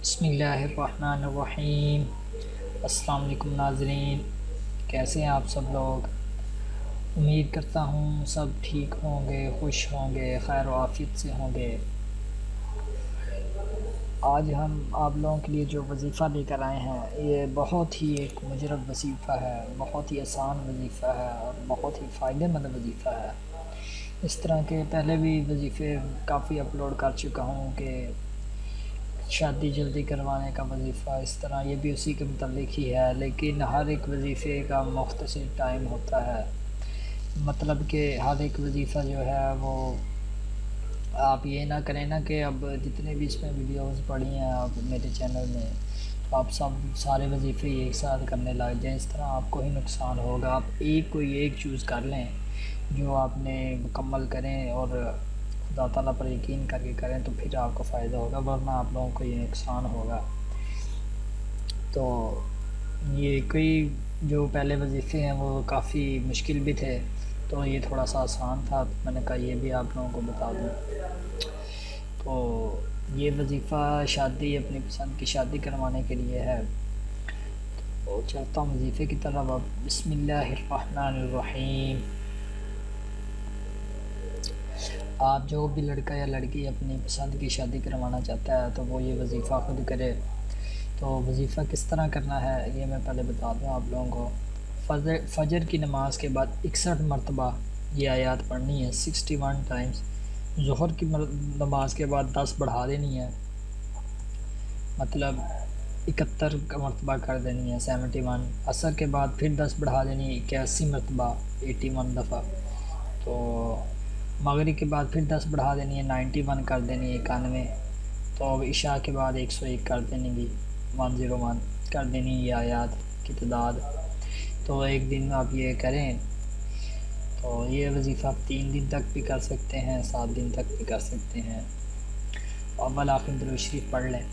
بسم اللہ الرحمن الرحیم۔ السلام علیکم ناظرین، کیسے ہیں آپ سب لوگ؟ امید کرتا ہوں سب ٹھیک ہوں گے، خوش ہوں گے، خیر و عافیت سے ہوں گے۔ آج ہم آپ لوگوں کے لیے جو وظیفہ لے کر آئے ہیں یہ بہت ہی ایک مجرب وظیفہ ہے، بہت ہی آسان وظیفہ ہے اور بہت ہی فائدہ مند وظیفہ ہے۔ اس طرح کے پہلے بھی وظیفے کافی اپلوڈ کر چکا ہوں کہ شادی جلدی کروانے کا وظیفہ، اس طرح یہ بھی اسی کے متعلق ہی ہے، لیکن ہر ایک وظیفے کا مختصر ٹائم ہوتا ہے۔ مطلب کہ ہر ایک وظیفہ جو ہے وہ آپ یہ نہ کریں نا کہ اب جتنے بھی اس میں ویڈیوز پڑی ہیں آپ میرے چینل میں، تو آپ سارے وظیفے ایک ساتھ کرنے لگ جائیں، اس طرح آپ کو ہی نقصان ہوگا۔ آپ کوئی ایک چوز کر لیں جو آپ نے مکمل کریں اور خدا تعالیٰ پر یقین کر کے کریں، تو پھر آپ کو فائدہ ہوگا، ورنہ آپ لوگوں کو یہ نقصان ہوگا۔ تو یہ کوئی جو پہلے وظیفے ہیں وہ کافی مشکل بھی تھے، تو یہ تھوڑا سا آسان تھا، تو میں نے کہا یہ بھی آپ لوگوں کو بتا دوں۔ تو یہ وظیفہ شادی، اپنی پسند کی شادی کروانے کے لیے ہے۔ تو چلتا ہوں وظیفے کی طرف اب۔ بسم اللہ الرحمن الرحیم۔ آپ جو بھی لڑکا یا لڑکی اپنی پسند کی شادی کروانا چاہتا ہے تو وہ یہ وظیفہ خود کرے۔ تو وظیفہ کس طرح کرنا ہے یہ میں پہلے بتا دوں آپ لوگوں کو۔ فجر کی نماز کے بعد 61 مرتبہ یہ آیات پڑھنی ہے، 61 ٹائمز۔ ظہر کی نماز کے بعد 10 بڑھا دینی ہے، مطلب 71 کا مرتبہ کر دینی ہے، 71۔ عصر کے بعد پھر 10 بڑھا دینی ہے، 81 مرتبہ، 81 دفعہ۔ تو مغرب کے بعد پھر 10 بڑھا دینی ہے، 91 کر دینی ہے، 91۔ تو اب عشاء کے بعد 101 کر دینی گی، 101 کر دینی یہ آیات کی تعداد۔ تو ایک دن آپ یہ کریں تو یہ وظیفہ آپ 3 دن تک بھی کر سکتے ہیں، 7 دن تک بھی کر سکتے ہیں۔ اول آخر درود شریف پڑھ لیں،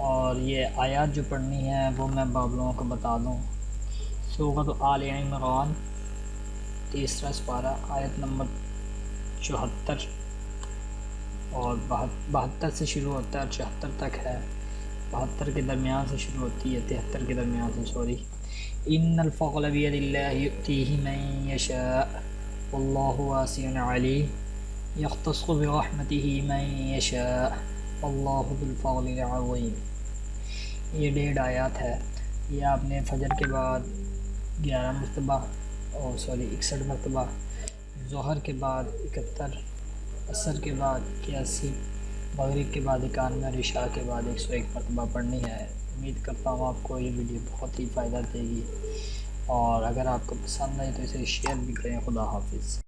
اور یہ آیات جو پڑھنی ہے وہ میں آپ لوگوں کو بتا دوں۔ سورۃ آل عمران، تیسرا سپارہ، آیت نمبر 74 اور 72 سے شروع ہوتا ہے اور 76 تک ہے۔ 72 کے درمیان سے شروع ہوتی ہے، 73 کے درمیان سے، سوری۔ ان الفضل بید اللہ یؤتیہ من یشاء واللہ واسع علیم یختص برحمتہ من یشاء واللہ ذو الفضل العظیم۔ یہ 1.5 آیات ہے۔ یہ آپ نے فجر کے بعد 11 مرتبہ، 61 مرتبہ، ظہر کے بعد 71، عصر کے بعد 81، مغرب کے بعد 91 اور عشاء کے بعد 101 مرتبہ پڑھنی ہے۔ امید کرتا ہوں آپ کو یہ ویڈیو بہت ہی فائدہ دے گی، اور اگر آپ کو پسند آئی تو اسے شیئر بھی کریں۔ خدا حافظ۔